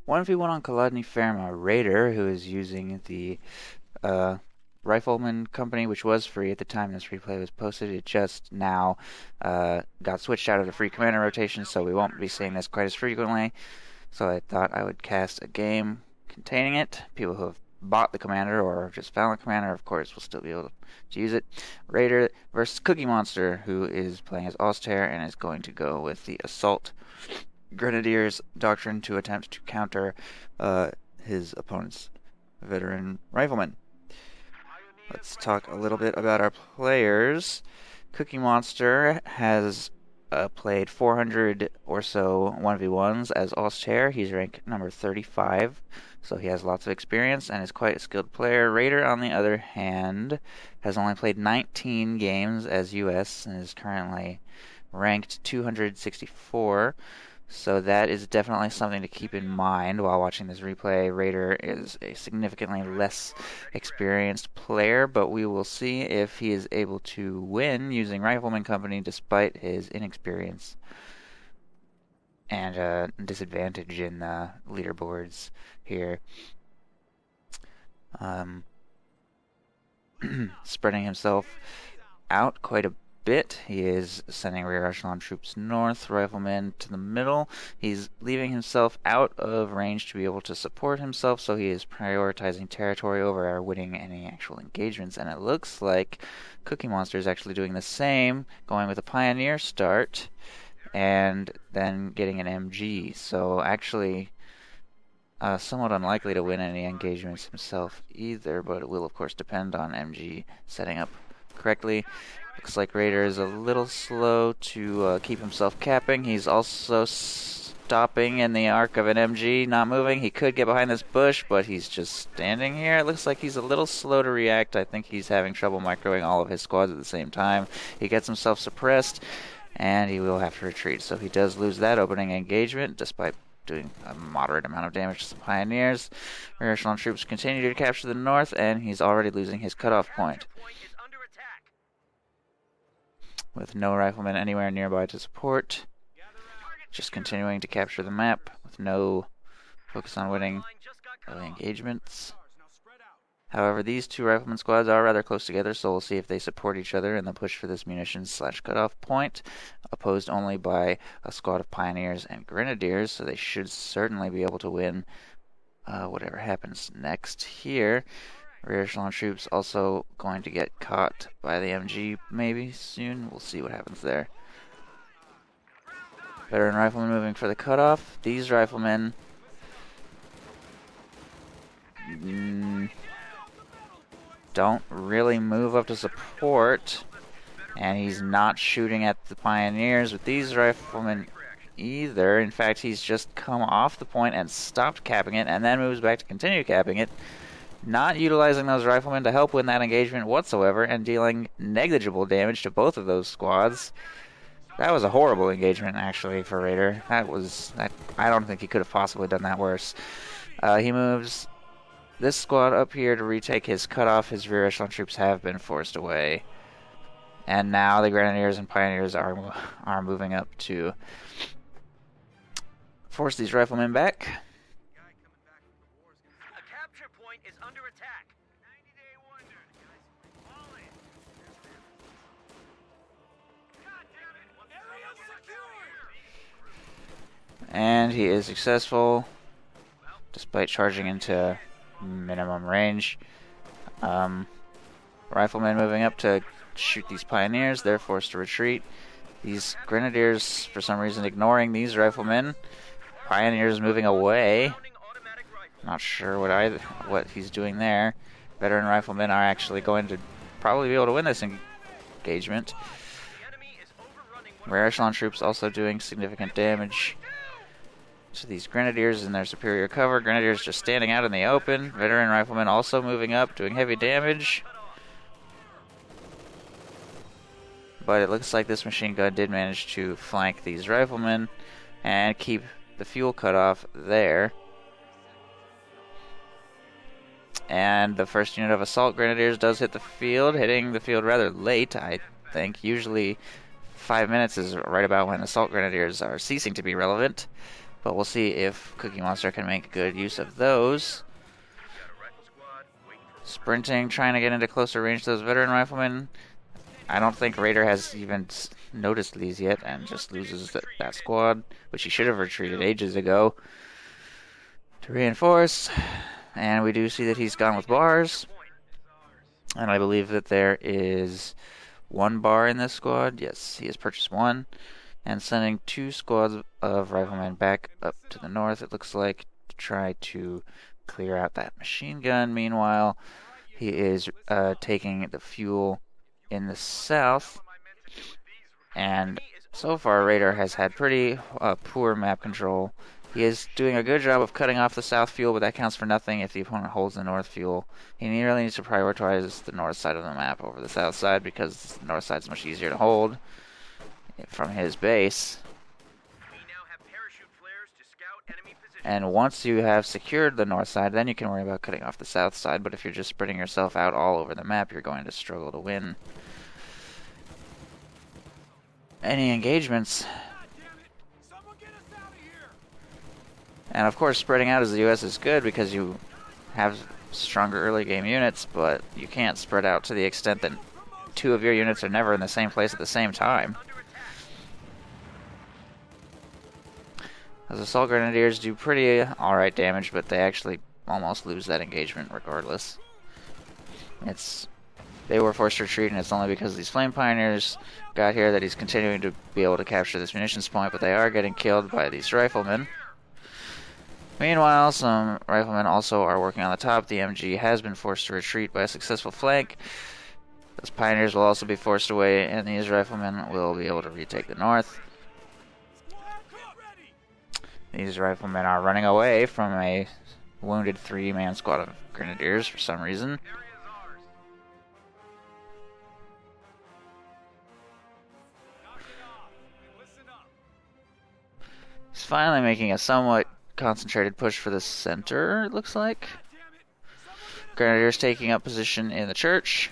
1v1 on Kholodny Ferma, Raider, who is using the uh, Rifleman Company, which was free at the time this replay was posted. It just now got switched out of the free commander rotation, so we won't be seeing this quite as frequently. So I thought I would cast a game containing it. People who have bought the commander or just found the commander, of course, will still be able to use it. Raider versus Cookie Monster, who is playing as Auster and is going to go with the Assault Grenadiers doctrine to attempt to counter his opponent's veteran rifleman. Let's talk a little bit about our players. Cookie Monster has played 400 or so 1v1s as Auster. He's ranked number 35, so he has lots of experience and is quite a skilled player. Raider, on the other hand, has only played 19 games as US and is currently ranked 264. So that is definitely something to keep in mind while watching this replay. Raider is a significantly less experienced player, but we will see if he is able to win using Rifleman Company despite his inexperience and disadvantage in the leaderboards here. Spreading himself out quite a bit. He is sending rear echelon troops north, riflemen to the middle. He's leaving himself out of range to be able to support himself, so he is prioritizing territory over winning any actual engagements. And it looks like Cookie Monster is actually doing the same, going with a Pioneer start and then getting an MG. So actually somewhat unlikely to win any engagements himself either, but it will of course depend on MG setting up correctly. Looks like Raider is a little slow to keep himself capping. He's also stopping in the arc of an MG, not moving. He could get behind this bush, but he's just standing here. It looks like he's a little slow to react. I think he's having trouble microing all of his squads at the same time. He gets himself suppressed, and he will have to retreat. So he does lose that opening engagement, despite doing a moderate amount of damage to some Pioneers. Rear echelon troops continue to capture the north, and he's already losing his cutoff point. With no riflemen anywhere nearby to support. Just continuing to capture the map with no focus on winning early engagements. However, these two rifleman squads are rather close together, so we'll see if they support each other in the push for this munitions/cutoff point, opposed only by a squad of Pioneers and Grenadiers, so they should certainly be able to win whatever happens next here. Rear echelon troops also going to get caught by the MG maybe soon. We'll see what happens there. Veteran riflemen moving for the cutoff. These riflemen don't really move up to support, and he's not shooting at the Pioneers with these riflemen either. In fact, he's just come off the point and stopped capping it, and then moves back to continue capping it, not utilizing those riflemen to help win that engagement whatsoever, and dealing negligible damage to both of those squads. That was a horrible engagement, actually, for Raider. I don't think he could have possibly done that worse. He moves this squad up here to retake his cutoff. His rear echelon troops have been forced away, and now the Grenadiers and Pioneers are moving up to force these riflemen back. And he is successful, despite charging into minimum range. Riflemen moving up to shoot these Pioneers. They're forced to retreat. These Grenadiers, for some reason, ignoring these riflemen. Pioneers moving away. Not sure what he's doing there. Veteran riflemen are actually going to probably be able to win this engagement. Rear echelon troops also doing significant damage to these Grenadiers in their superior cover. Grenadiers just standing out in the open. Veteran riflemen also moving up, doing heavy damage. But it looks like this machine gun did manage to flank these riflemen and keep the fuel cut off there. And the first unit of Assault Grenadiers does hit the field, hitting the field rather late, I think. Usually 5 minutes is right about when Assault Grenadiers are ceasing to be relevant. But we'll see if Cookie Monster can make good use of those. Sprinting, trying to get into closer range to those veteran riflemen. I don't think Raider has even noticed these yet and just loses that squad, which he should have retreated ages ago to reinforce. And we do see that he's gone with bars. And I believe that there is one bar in this squad. Yes, he has purchased one. And sending 2 squads of riflemen back up to the north, it looks like, to try to clear out that machine gun. Meanwhile, he is taking the fuel in the south, and so far Raider has had pretty poor map control. He is doing a good job of cutting off the south fuel, but that counts for nothing if the opponent holds the north fuel. He really needs to prioritize the north side of the map over the south side, because the north side is much easier to hold from his base. And once you have secured the north side, then you can worry about cutting off the south side, but if you're just spreading yourself out all over the map, you're going to struggle to win any engagements. And of course, spreading out as the US is good because you have stronger early game units, but you can't spread out to the extent that 2 of your units are never in the same place at the same time. Those Assault Grenadiers do pretty alright damage, but they actually almost lose that engagement regardless. They were forced to retreat, and it's only because these Flame Pioneers got here that he's continuing to be able to capture this munitions point, but they are getting killed by these riflemen. Meanwhile, some riflemen also are working on the top. The MG has been forced to retreat by a successful flank. Those Pioneers will also be forced away, and these riflemen will be able to retake the north. These riflemen are running away from a wounded 3-man squad of Grenadiers for some reason. He's finally making a somewhat concentrated push for the center, it looks like. Grenadiers taking up position in the church.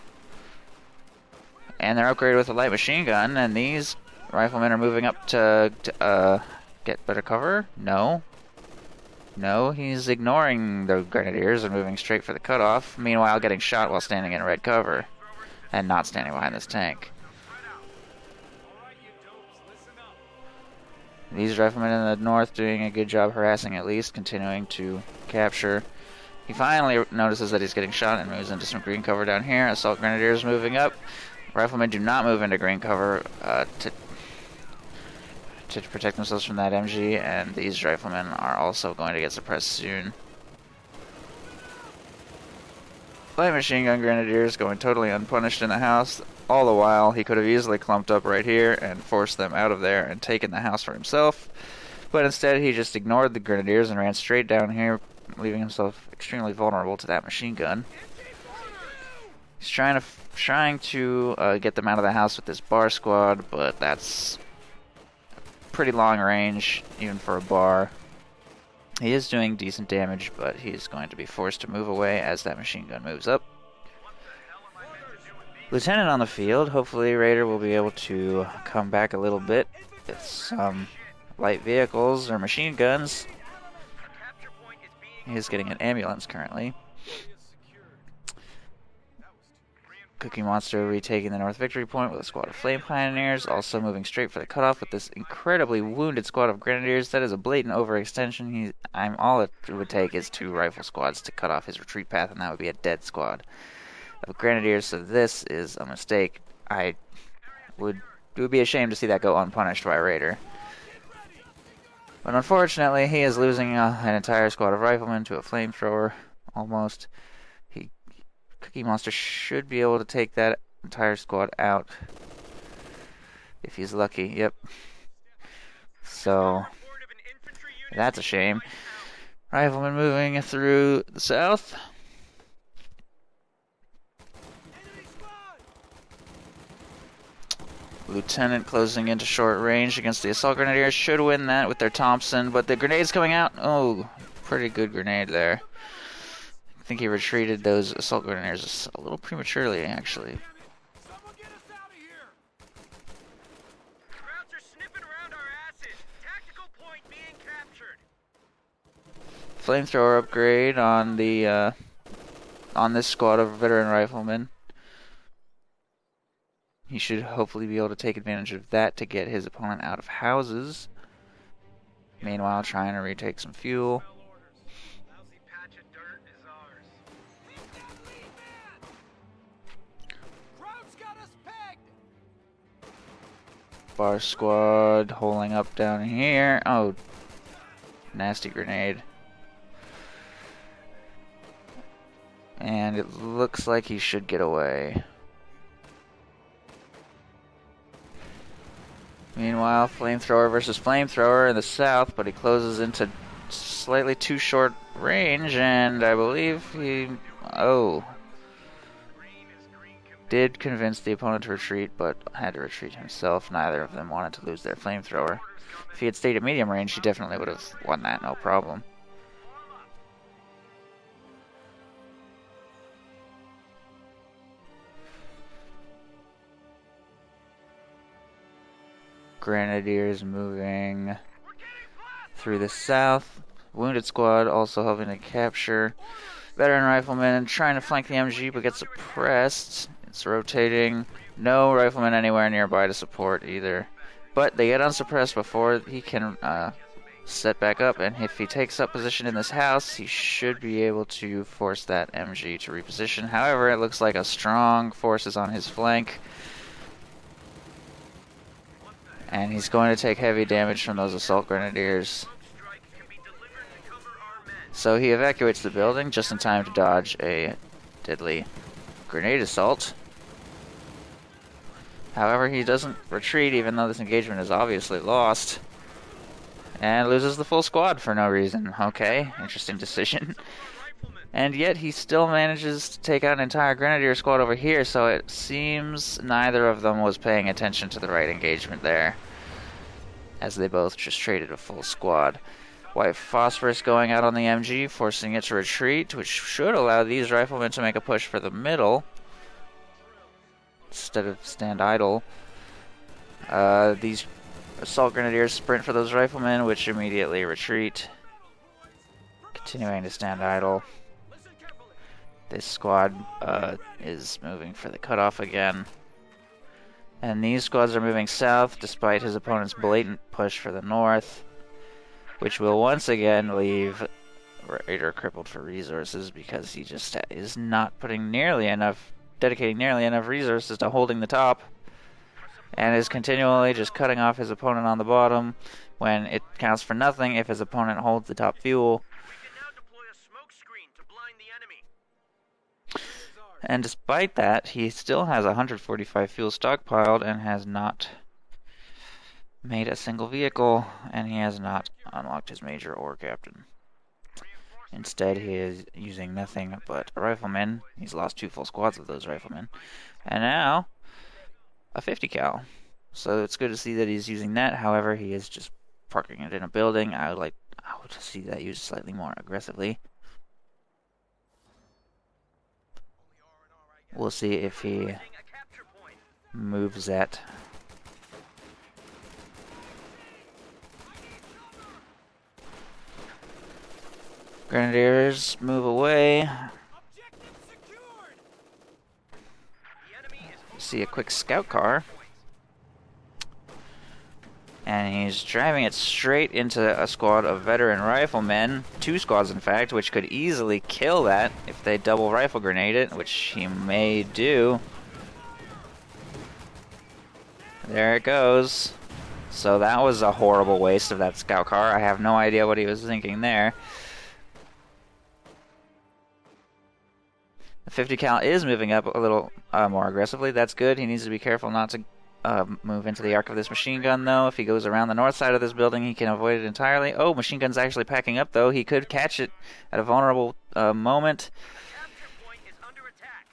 And they're upgraded with a light machine gun, and these riflemen are moving up to get better cover? No. No, he's ignoring the Grenadiers and moving straight for the cutoff, meanwhile getting shot while standing in red cover and not standing behind this tank. These riflemen in the north doing a good job harassing, at least, continuing to capture. He finally notices that he's getting shot and moves into some green cover down here. Assault Grenadiers moving up. Riflemen do not move into green cover to protect themselves from that MG, and these riflemen are also going to get suppressed soon. Light machine gun Grenadiers going totally unpunished in the house. All the while, he could have easily clumped up right here and forced them out of there and taken the house for himself. But instead, he just ignored the Grenadiers and ran straight down here, leaving himself extremely vulnerable to that machine gun. He's trying to get them out of the house with this bar squad, but that's pretty long range, even for a bar. He is doing decent damage, but he's going to be forced to move away as that machine gun moves up. Lieutenant on the field. Hopefully Raider will be able to come back a little bit with some light vehicles or machine guns. He is getting an ambulance currently. Cookie Monster retaking the North Victory Point with a squad of Flame Pioneers, also moving straight for the cutoff with this incredibly wounded squad of Grenadiers. That is a blatant overextension. All it would take is 2 rifle squads to cut off his retreat path, and that would be a dead squad of Grenadiers, so this is a mistake. It would be a shame to see that go unpunished by Raider. But unfortunately, he is losing an entire squad of riflemen to a flamethrower, almost. Cookie Monster should be able to take that entire squad out if he's lucky. Yep. So that's a shame. Riflemen moving through the south. Lieutenant closing into short range against the Assault Grenadiers. Should win that with their Thompson, but the grenade's coming out. Oh, pretty good grenade there. I think he retreated those Assault Grenadiers a little prematurely, actually. Someone get us out of here! Krauts are sniffing around our asses. Tactical point being captured. flamethrower upgrade on the on this squad of veteran riflemen. He should hopefully be able to take advantage of that to get his opponent out of houses. Meanwhile, trying to retake some fuel. Bar squad holding up down here. Oh, nasty grenade. And it looks like he should get away. Meanwhile, flamethrower versus flamethrower in the south, but he closes into slightly too short range, and I believe he... Oh. Did convince the opponent to retreat, but had to retreat himself. Neither of them wanted to lose their flamethrower. If he had stayed at medium range, he definitely would have won that, no problem. Grenadiers moving through the south. Wounded squad also helping to capture. Veteran rifleman trying to flank the MG, but gets suppressed. It's rotating. No rifleman anywhere nearby to support either. But they get unsuppressed before he can set back up, and if he takes up position in this house, he should be able to force that MG to reposition. However, it looks like a strong force is on his flank, and he's going to take heavy damage from those assault grenadiers. So he evacuates the building just in time to dodge a deadly grenade assault. However, he doesn't retreat even though this engagement is obviously lost. And loses the full squad for no reason. Okay, interesting decision. And yet he still manages to take out an entire grenadier squad over here, so it seems neither of them was paying attention to the right engagement there, as they both just traded a full squad. White phosphorus going out on the MG, forcing it to retreat, which should allow these riflemen to make a push for the middle instead of stand idle. These assault grenadiers sprint for those riflemen, which immediately retreat, continuing to stand idle. This squad is moving for the cutoff again. And these squads are moving south despite his opponent's blatant push for the north, which will once again leave Raider crippled for resources because he just is not putting nearly enough, dedicating nearly enough resources to holding the top, and is continually just cutting off his opponent on the bottom when it counts for nothing if his opponent holds the top fuel. And despite that, he still has 145 fuel stockpiled and has not made a single vehicle, and he has not unlocked his major or captain. Instead, he is using nothing but a rifleman. He's lost 2 full squads of those riflemen. And now, a 50 cal. So it's good to see that he's using that. However, he is just parking it in a building. I would to see that used slightly more aggressively. We'll see if he moves that. Grenadiers move away. See a quick scout car. And he's driving it straight into a squad of veteran riflemen. 2 squads, in fact, which could easily kill that if they double rifle grenade it, which he may do. There it goes. So that was a horrible waste of that scout car. I have no idea what he was thinking there. The 50 cal is moving up a little more aggressively. That's good. He needs to be careful not to move into the arc of this machine gun, though. If he goes around the north side of this building, he can avoid it entirely. Oh, machine gun's actually packing up, though. He could catch it at a vulnerable moment.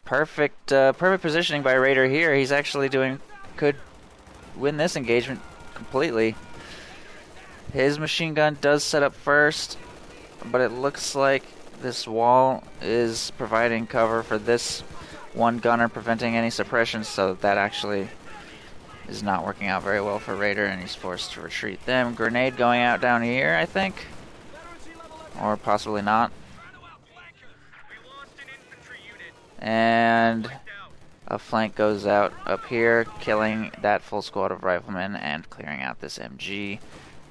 Perfect positioning by Raider here. He's actually could win this engagement completely. His machine gun does set up first, but it looks like this wall is providing cover for this one gunner, preventing any suppression, so that actually is not working out very well for Raider, and he's forced to retreat them. Grenade going out down here, I think. Or possibly not. And a flank goes out up here, killing that full squad of riflemen and clearing out this MG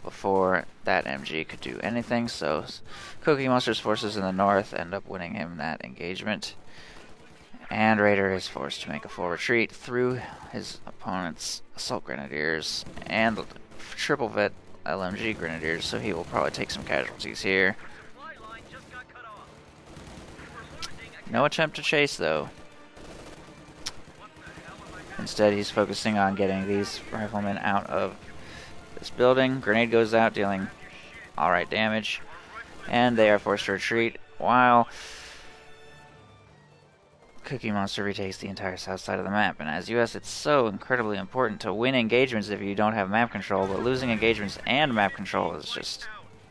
before that MG could do anything. So Cookie Monster's forces in the north end up winning him that engagement. And Raider is forced to make a full retreat through his opponent's assault grenadiers and triple vet LMG grenadiers, so he will probably take some casualties here. No attempt to chase, though. Instead, he's focusing on getting these riflemen out of this building. Grenade goes out, dealing alright damage. And they are forced to retreat, while Cookie Monster retakes the entire south side of the map. And as US, it's so incredibly important to win engagements if you don't have map control, but losing engagements and map control is just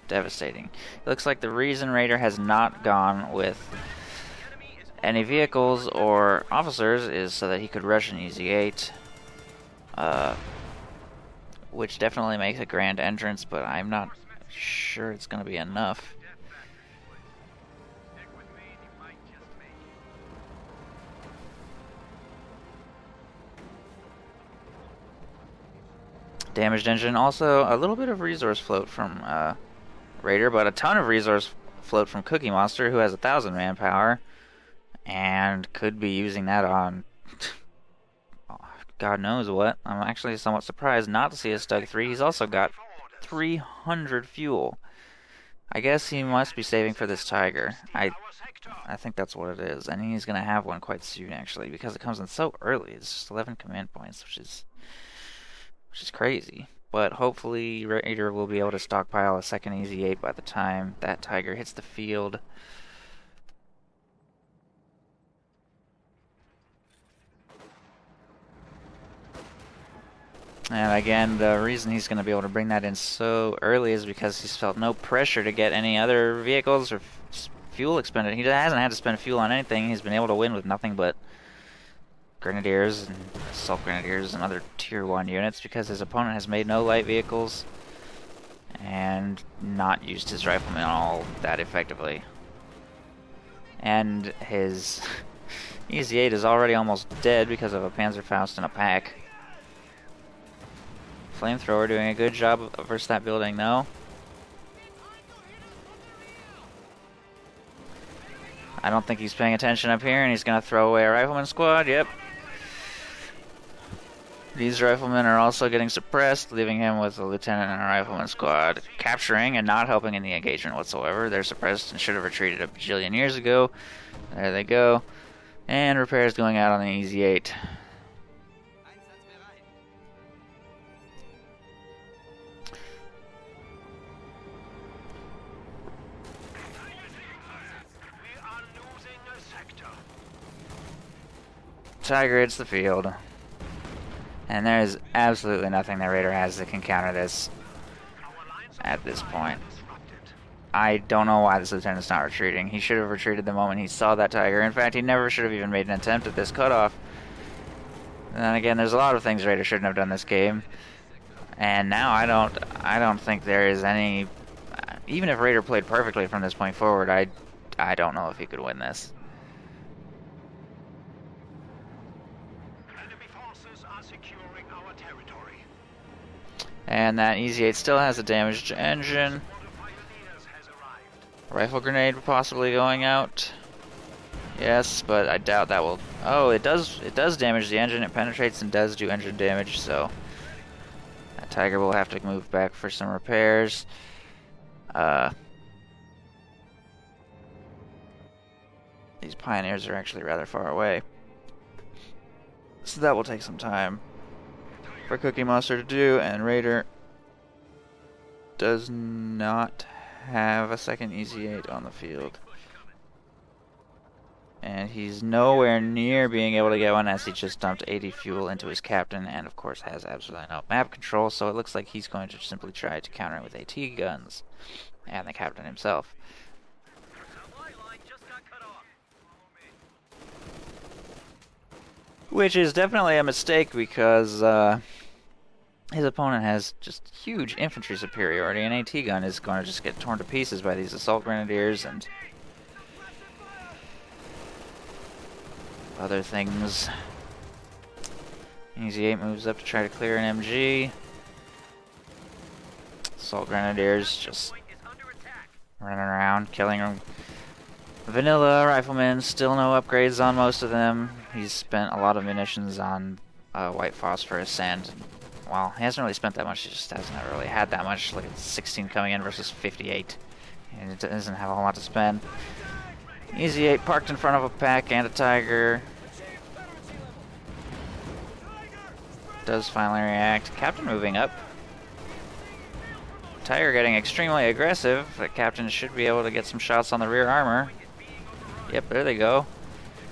devastating. It looks like the reason Raider has not gone with any vehicles or officers is so that he could rush an Easy 8, which definitely makes a grand entrance, but I'm not sure it's going to be enough. Damaged engine, also a little bit of resource float from Raider, but a ton of resource float from Cookie Monster, who has 1,000 manpower and could be using that on God knows what. I'm actually somewhat surprised not to see a Stug 3. He's also got 300 fuel. I guess he must be saving for this Tiger. I think that's what it is, and he's gonna have one quite soon actually, because it comes in so early. It's just 11 command points, which is crazy. But hopefully Raider will be able to stockpile a second Easy 8 by the time that Tiger hits the field. And again, the reason he's going to be able to bring that in so early is because he's felt no pressure to get any other vehicles or fuel expended. He hasn't had to spend fuel on anything. He's been able to win with nothing but Grenadiers and Assault Grenadiers and other Tier 1 units because his opponent has made no light vehicles and not used his riflemen all that effectively. And his Easy 8 is already almost dead because of a Panzerfaust and a pack. Flamethrower doing a good job versus that building, though. I don't think he's paying attention up here, and he's going to throw away a rifleman squad. Yep. These riflemen are also getting suppressed, leaving him with a lieutenant and a rifleman squad, capturing and not helping in the engagement whatsoever. They're suppressed and should have retreated a bajillion years ago. There they go. And repairs going out on the Easy 8. Tiger hits the field. And there is absolutely nothing that Raider has that can counter this at this point. I don't know why this lieutenant's not retreating. He should have retreated the moment he saw that Tiger. In fact, he never should have even made an attempt at this cutoff. And then again, there's a lot of things Raider shouldn't have done this game. And now I don't think there is any. Even if Raider played perfectly from this point forward, I don't know if he could win this. And that Easy 8 still has a damaged engine. Rifle grenade possibly going out. Yes, but I doubt that will. Oh, it does damage the engine. It penetrates and does do engine damage, so that Tiger will have to move back for some repairs. These Pioneers are actually rather far away, so that will take some time for Cookie Monster to do, and Raider does not have a second Easy 8 on the field. And he's nowhere near being able to get one as he just dumped 80 fuel into his captain and of course has absolutely no map control, so it looks like he's going to simply try to counter it with AT guns and the captain himself. Which is definitely a mistake because his opponent has just huge infantry superiority. An AT gun is going to just get torn to pieces by these assault grenadiers and other things. Easy 8 moves up to try to clear an MG. Assault grenadiers just running around, killing them. Vanilla riflemen, still no upgrades on most of them. He's spent a lot of munitions on white phosphorus and, well, he hasn't really spent that much, he just hasn't really had that much. Look at 16 coming in versus 58. And it doesn't have a whole lot to spend. Easy 8 parked in front of a pack and a tiger. Does finally react. Captain moving up. Tiger getting extremely aggressive. The captain should be able to get some shots on the rear armor. Yep, there they go.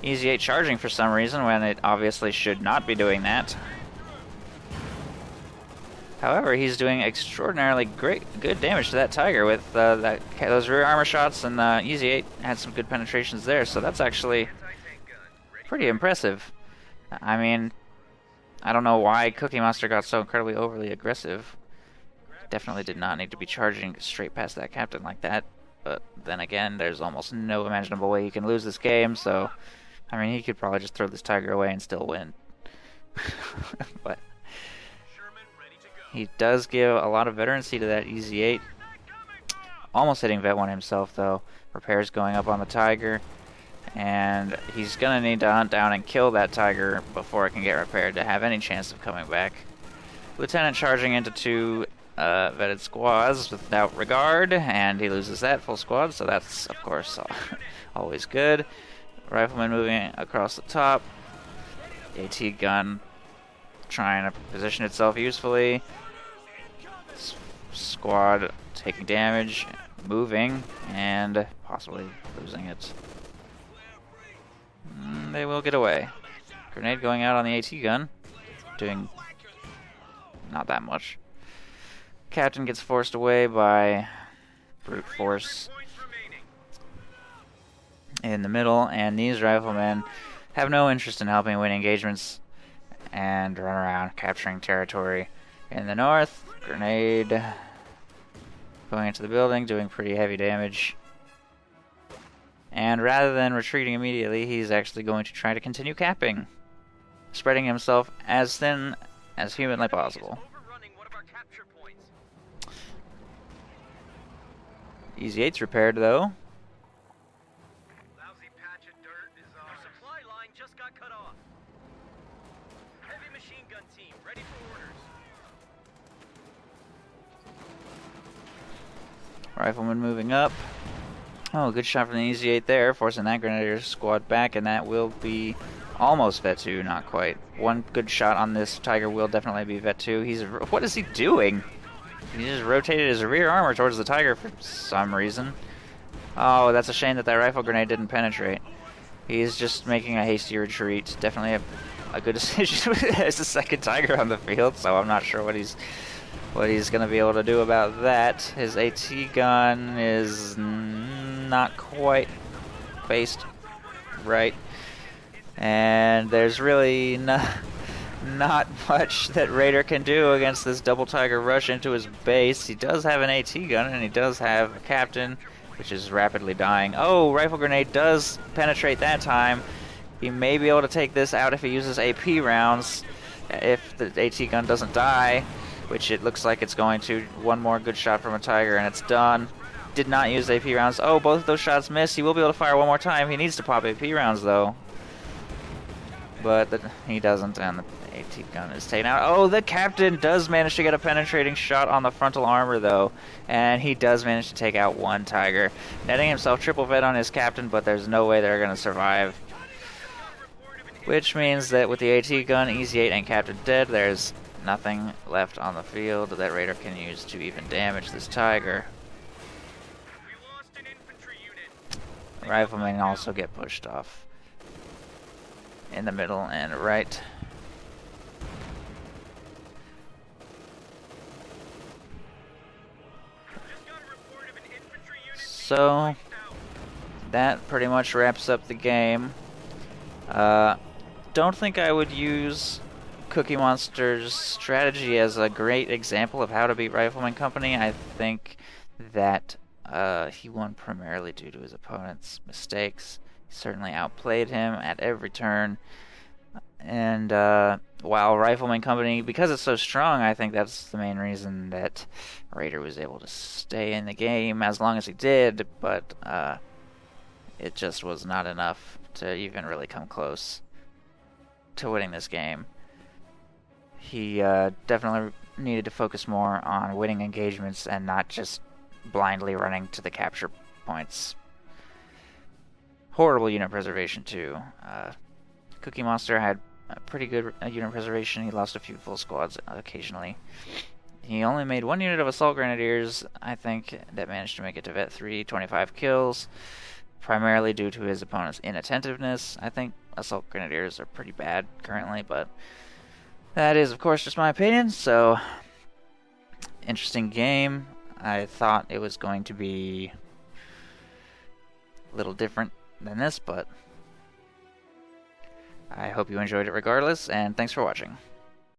Easy 8 charging for some reason when it obviously should not be doing that. However, he's doing extraordinarily good damage to that Tiger with those rear armor shots, and Easy 8 had some good penetrations there, so that's actually pretty impressive. I mean, I don't know why Cookie Monster got so incredibly overly aggressive. Definitely did not need to be charging straight past that captain like that. But then again, there's almost no imaginable way he can lose this game, so I mean, he could probably just throw this Tiger away and still win. But he does give a lot of veterancy to that Easy 8. Almost hitting Vet 1 himself, though. Repairs going up on the Tiger. And he's going to need to hunt down and kill that Tiger before it can get repaired to have any chance of coming back. Lieutenant charging into 2 vetted squads without regard, and he loses that full squad, so that's, of course, always good. Rifleman moving across the top. AT gun trying to position itself usefully. Squad taking damage, moving, and possibly losing it. They will get away. Grenade going out on the AT gun, doing not that much. Captain gets forced away by brute force in the middle, and these riflemen have no interest in helping win engagements and run around capturing territory in the north. Grenade going into the building, doing pretty heavy damage. And rather than retreating immediately, he's actually going to try to continue capping, spreading himself as thin as humanly possible. Easy 8's repaired, though. Lousy patch of dirt is on. Supply line just got cut off. Heavy machine gun team ready for orders. Rifleman moving up. Oh, good shot from the Easy 8 there, forcing that Grenadier squad back, and that will be almost Vet 2, not quite. One good shot on this Tiger will definitely be Vet 2. What is he doing? He just rotated his rear armor towards the Tiger for some reason. Oh, that's a shame that rifle grenade didn't penetrate. He's just making a hasty retreat. Definitely a good decision. There's the second Tiger on the field, so I'm not sure what he's going to be able to do about that. His AT gun is not quite faced right. And there's really not much that Raider can do against this double Tiger rush into his base. He does have an AT gun, and he does have a captain, which is rapidly dying. Oh, rifle grenade does penetrate that time. He may be able to take this out if he uses AP rounds, if the AT gun doesn't die, which it looks like it's going to. One more good shot from a Tiger, and it's done. Did not use AP rounds. Oh, both of those shots missed. He will be able to fire one more time. He needs to pop AP rounds, though. But he doesn't, and the AT gun is taken out. Oh, the captain does manage to get a penetrating shot on the frontal armor, though. And he does manage to take out one Tiger. Netting himself triple vet on his captain, but there's no way they're going to survive. Which means that with the AT gun, Easy 8 and captain dead, there's nothing left on the field that Raider can use to even damage this Tiger. Riflemen also get pushed off in the middle and right. So that pretty much wraps up the game. Don't think I would use Cookie Monster's strategy as a great example of how to beat Rifleman Company. I think that he won primarily due to his opponent's mistakes. He certainly outplayed him at every turn. And while Rifleman Company, because it's so strong, I think that's the main reason that Raider was able to stay in the game as long as he did, but it just was not enough to even really come close to winning this game. He definitely needed to focus more on winning engagements and not just blindly running to the capture points. Horrible unit preservation, too. Cookie Monster had a pretty good unit preservation. He lost a few full squads occasionally. He only made one unit of Assault Grenadiers, I think, that managed to make it to Vet 3, 25 kills, primarily due to his opponent's inattentiveness. I think Assault Grenadiers are pretty bad currently, but that is, of course, just my opinion, so interesting game. I thought it was going to be a little different than this, but I hope you enjoyed it regardless, and thanks for watching.